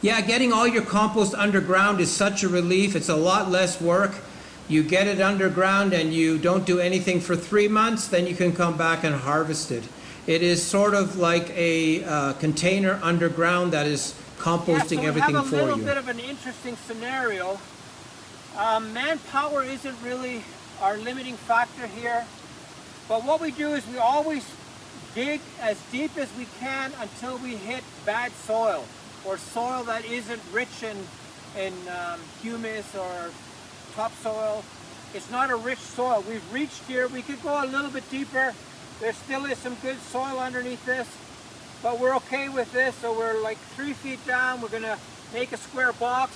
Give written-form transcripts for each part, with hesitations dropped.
Yeah, getting all your compost underground is such a relief. It's a lot less work. You get it underground and you don't do anything for 3 months, then you can come back and harvest it. It is sort of like a container underground that is composting everything for you. We have a little bit of an interesting scenario. Manpower isn't really our limiting factor here, but what we do is we always dig as deep as we can until we hit bad soil, or soil that isn't rich in humus or topsoil. It's not a rich soil. We've reached here. We could go a little bit deeper. There still is some good soil underneath this, but we're okay with this. So we're like 3 feet down. We're gonna make a square box.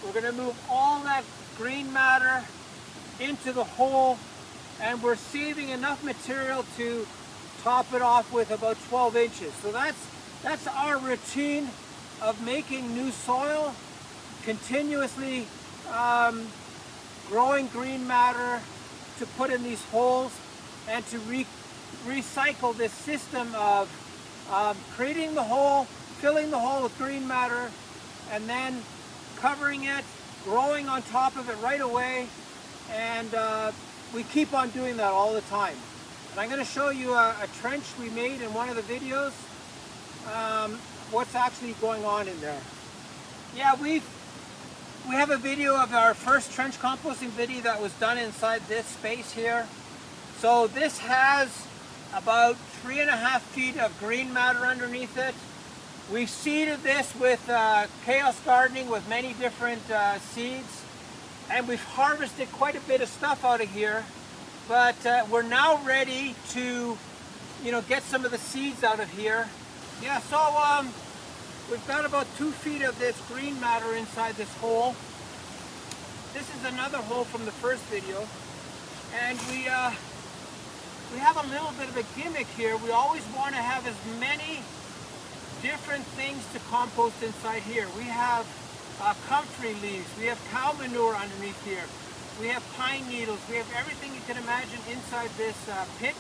We're gonna move all that green matter into the hole, and we're saving enough material to top it off with about 12 inches. So that's our routine of making new soil, continuously growing green matter to put in these holes, and to recycle this system of creating the hole, filling the hole with green matter, and then covering it, growing on top of it right away, and we keep on doing that all the time. And I'm going to show you a trench we made in one of the videos, what's actually going on in there. Yeah, we have a video of our first trench composting video that was done inside this space here. So this has about 3.5 feet of green matter underneath it. We seeded this with chaos gardening with many different seeds, and we've harvested quite a bit of stuff out of here, but we're now ready to, get some of the seeds out of here. Yeah, so we've got about 2 feet of this green matter inside this hole. This is another hole from the first video, and we have a little bit of a gimmick here. We always want to have as many different things to compost inside here. We have comfrey leaves, we have cow manure underneath here, we have pine needles, we have everything you can imagine inside this pit.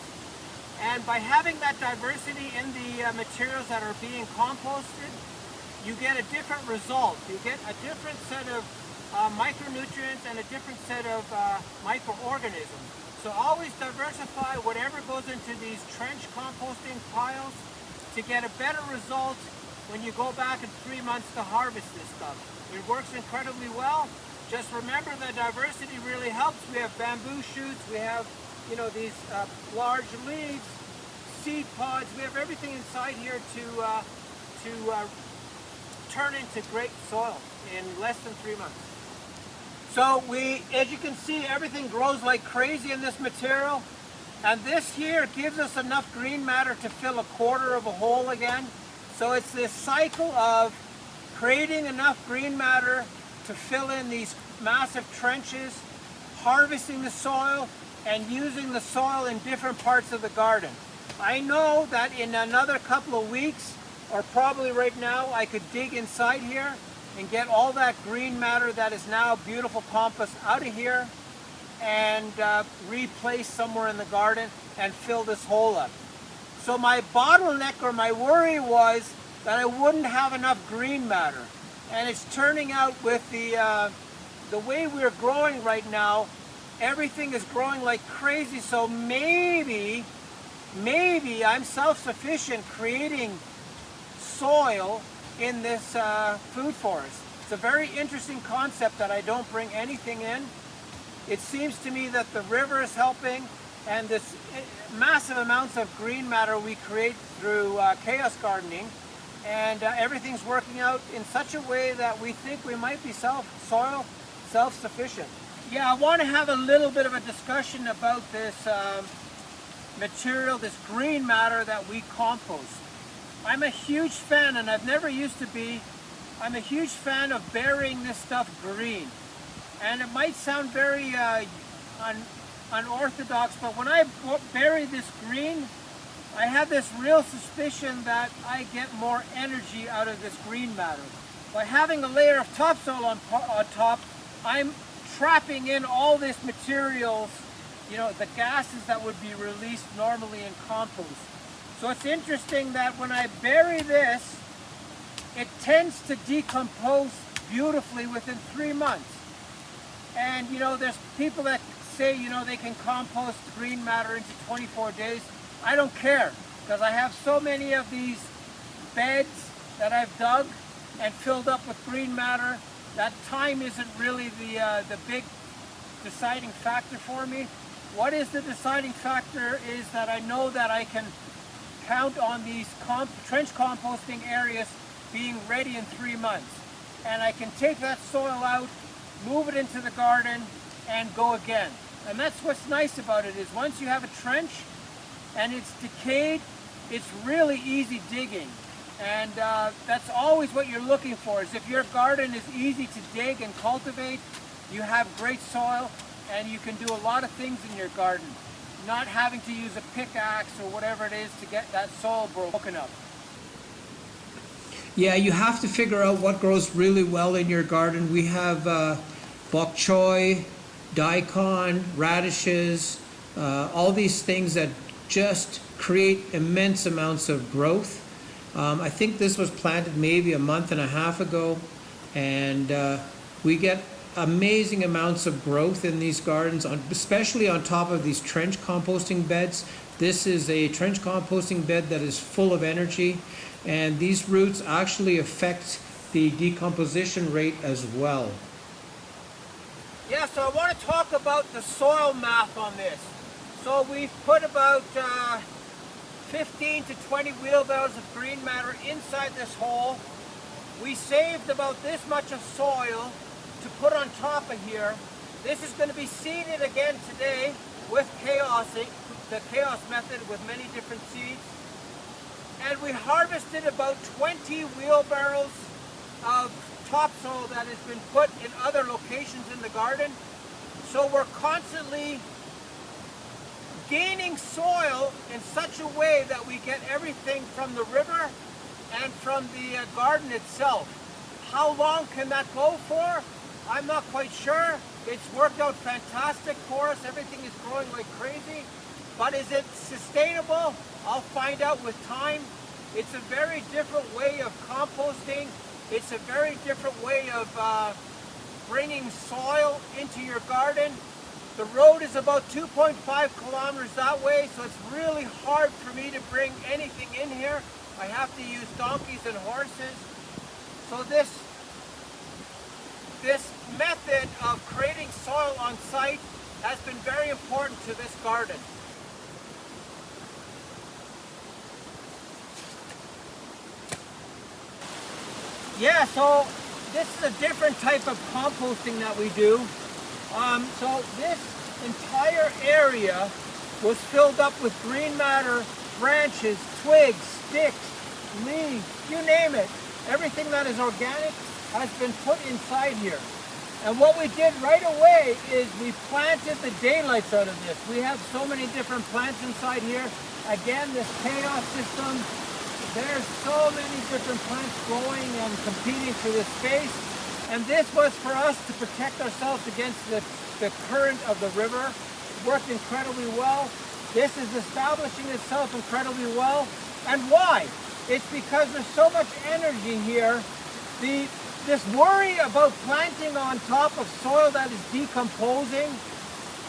And by having that diversity in the materials that are being composted, you get a different result. You get a different set of micronutrients and a different set of microorganisms. So always diversify whatever goes into these trench composting piles to get a better result when you go back in 3 months to harvest this stuff. It works incredibly well. Just remember that diversity really helps. We have bamboo shoots, we have these large leaves, seed pods. We have everything inside here to turn into great soil in less than 3 months. So as you can see, everything grows like crazy in this material. And this here gives us enough green matter to fill 1/4 of a hole again. So it's this cycle of creating enough green matter to fill in these massive trenches, harvesting the soil, and using the soil in different parts of the garden. I know that in another couple of weeks, or probably right now, I could dig inside here and get all that green matter that is now beautiful compost out of here and replace somewhere in the garden and fill this hole up. So my bottleneck, or my worry, was that I wouldn't have enough green matter. And it's turning out with the way we're growing right now, everything is growing like crazy. So maybe I'm self-sufficient creating soil in this food forest. It's a very interesting concept that I don't bring anything in. It seems to me that the river is helping, and this massive amounts of green matter we create through chaos gardening, and everything's working out in such a way that we think we might be self-sufficient. Yeah, I want to have a little bit of a discussion about this material, this green matter that we compost. I'm a huge fan, and I've never used to be, I'm a huge fan of burying this stuff green. And it might sound very unorthodox, but when I bury this green, I have this real suspicion that I get more energy out of this green matter. By having a layer of topsoil on top, I'm trapping in all this materials, the gases that would be released normally in compost. So it's interesting that when I bury this, it tends to decompose beautifully within 3 months. And you know, there's people that say, you know, they can compost green matter into 24 days. I don't care, because I have so many of these beds that I've dug and filled up with green matter that time isn't really the big deciding factor for me. What is the deciding factor is that I know that I can count on these trench composting areas being ready in 3 months. And I can take that soil out, move it into the garden, and go again. And that's what's nice about it, is once you have a trench and it's decayed, it's really easy digging. And that's always what you're looking for, is if your garden is easy to dig and cultivate, you have great soil, and you can do a lot of things in your garden, not having to use a pickaxe or whatever it is to get that soil broken up. Yeah, you have to figure out what grows really well in your garden. We have bok choy, daikon, radishes, all these things that just create immense amounts of growth. I think this was planted maybe a month and a half ago, and we get amazing amounts of growth in these gardens, especially on top of these trench composting beds. This is a trench composting bed that is full of energy, and these roots actually affect the decomposition rate as well. Yeah, so I want to talk about the soil math on this. So we've put about 15 to 20 wheelbarrows of green matter inside this hole. We saved about this much of soil to put on top of here. This is going to be seeded again today with the chaos method with many different seeds. And we harvested about 20 wheelbarrows of topsoil that has been put in other locations in the garden. So we're constantly gaining soil in such a way that we get everything from the river and from the garden itself. How long can that go for? I'm not quite sure. It's worked out fantastic for us. Everything is growing like crazy. But is it sustainable? I'll find out with time. It's a very different way of composting. It's a very different way of bringing soil into your garden. The road is about 2.5 kilometers that way, so it's really hard for me to bring anything in here. I have to use donkeys and horses. So this method of creating soil on site has been very important to this garden. Yeah, so this is a different type of composting that we do. So this entire area was filled up with green matter, branches, twigs, sticks, leaves, you name it. Everything that is organic has been put inside here. And what we did right away is we planted the daylights out of this. We have so many different plants inside here. Again, this chaos system, there's so many different plants growing and competing for this space. And this was for us to protect ourselves against the current of the river. It worked incredibly well. This is establishing itself incredibly well. And why? It's because there's so much energy here. This worry about planting on top of soil that is decomposing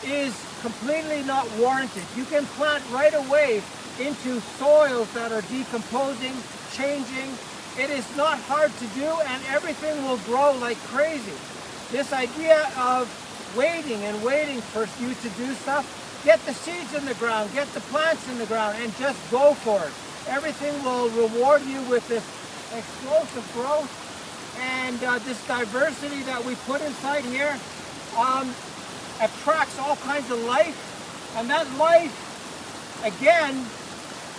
is completely not warranted. You can plant right away into soils that are decomposing, changing. It is not hard to do, and everything will grow like crazy. This idea of waiting for you to do stuff, get the seeds in the ground, get the plants in the ground, and just go for it. Everything will reward you with this explosive growth, and this diversity that we put inside here attracts all kinds of life, and that life, again,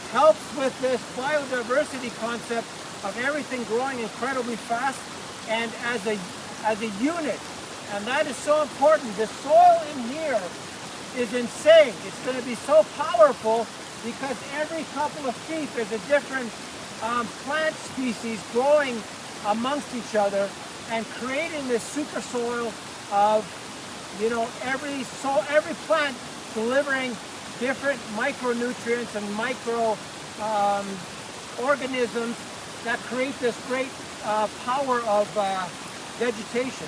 helps with this biodiversity concept of everything growing incredibly fast and as a unit. And that is so important. The soil in here is insane. It's going to be so powerful because every couple of feet there's a different plant species growing amongst each other and creating this super soil of, you know, every plant delivering different micronutrients and micro organisms that create this great power of vegetation.